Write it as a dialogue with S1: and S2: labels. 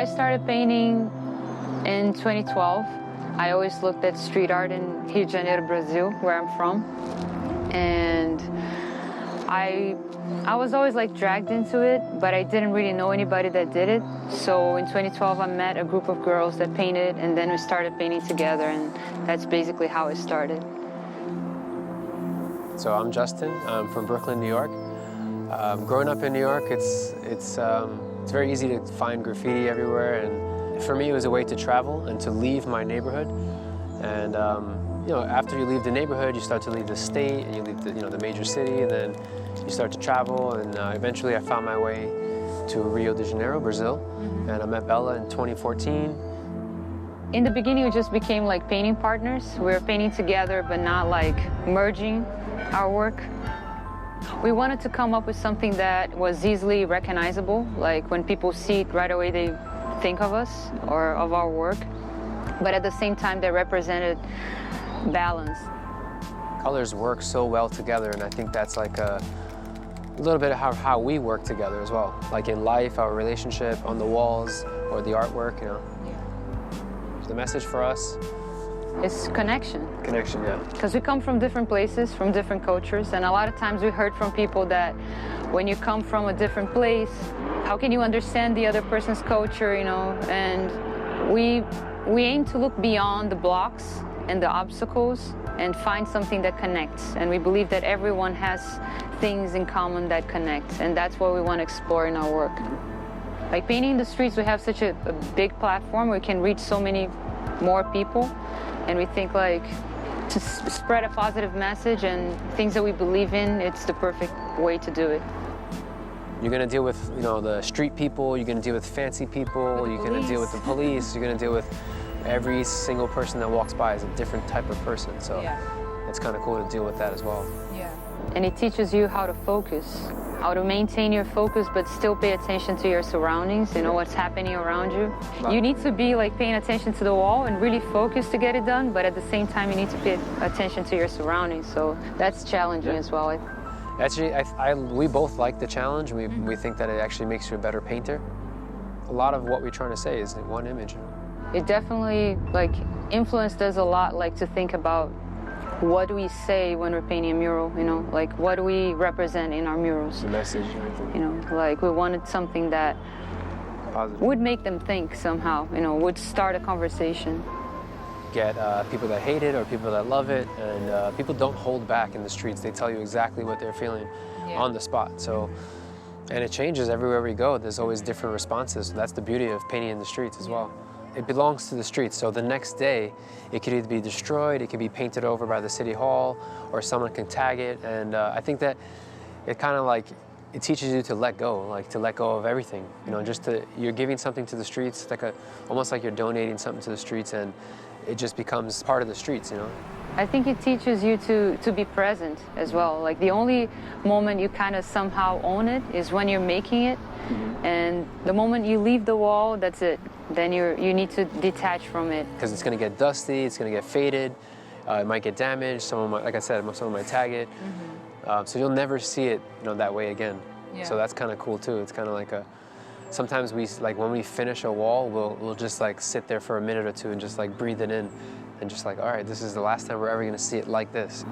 S1: I started painting in 2012. I always looked at street art in Rio de Janeiro, Brazil, where I'm from. And I was always like dragged into it, but I didn't really know anybody that did it. So in 2012, I met a group of girls that painted, and then we started painting together, and that's basically how it started.
S2: So I'm Justin. I'm from Brooklyn, New York. Growing up in New York, it's very easy to find graffiti everywhere, and for me, it was a way to travel and to leave my neighborhood. And you know, after you leave the neighborhood, you start to leave the state, and you leave the major city, and then you start to travel. And eventually, I found my way to Rio de Janeiro, Brazil, and I met Bella in 2014.
S1: In the beginning, we just became like painting partners. We were painting together, but not like merging our work. We wanted to come up with something that was easily recognizable, like when people see it right away, they think of us or of our work, but at the same time, they represented balance.
S2: Colors work so well together, and I think that's like a little bit of how we work together as well. Like in life, our relationship on the walls or the artwork, you know. Yeah. The message for us
S1: is connection.
S2: Connection, yeah.
S1: Because we come from different places, from different cultures, and a lot of times we heard from people that when you come from a different place, how can you understand the other person's culture, you know? And we aim to look beyond the blocks and the obstacles and find something that connects. And we believe that everyone has things in common that connect, and that's what we want to explore in our work. Like painting the streets, we have such a big platform, we can reach so many more people. And we think like to spread a positive message and things that we believe in, it's the perfect way to do it.
S2: You're gonna deal with, you know, the street people, you're gonna deal with fancy people, you're gonna deal with the police, you're gonna deal with every single person that walks by is a different type of person. So yeah, it's kind of cool to deal with that as well.
S1: Yeah. And it teaches you how to focus, how to maintain your focus, but still pay attention to your surroundings, you know, what's happening around you. You need to be like paying attention to the wall and really focus to get it done, but at the same time, you need to pay attention to your surroundings. So that's challenging as well.
S2: Actually, we both like the challenge. We think that it actually makes you a better painter. A lot of what we're trying to say is in one image.
S1: It definitely, like, influenced us a lot, like, to think about what do we say when we're painting a mural, you know? Like, what do we represent in our murals?
S2: The message and everything.
S1: You know, like, we wanted something that
S2: positive
S1: would make them think somehow, you know, would start a conversation.
S2: Get people that hate it or people that love it, and people don't hold back in the streets. They tell you exactly what they're feeling on the spot. So, and it changes everywhere we go. There's always different responses. That's the beauty of painting in the streets as well. It belongs to the streets, so the next day, it could either be destroyed, it could be painted over by the city hall, or someone can tag it, and I think that it kind of like, it teaches you to let go, like to let go of everything. You know, you're giving something to the streets, like almost like you're donating something to the streets, and it just becomes part of the streets, you know?
S1: I think it teaches you to be present as well. Like the only moment you kind of somehow own it is when you're making it. And the moment you leave the wall, that's it. Then you need to detach from it. Because
S2: it's gonna get dusty, it's gonna get faded, it might get damaged, someone might, like I said, someone might tag it. So you'll never see it, you know, that way again. So that's kind of cool too. It's kind of like sometimes when we finish a wall, we'll just like sit there for a minute or two and just like breathe it in and just like, all right, this is the last time we're ever gonna see it like this.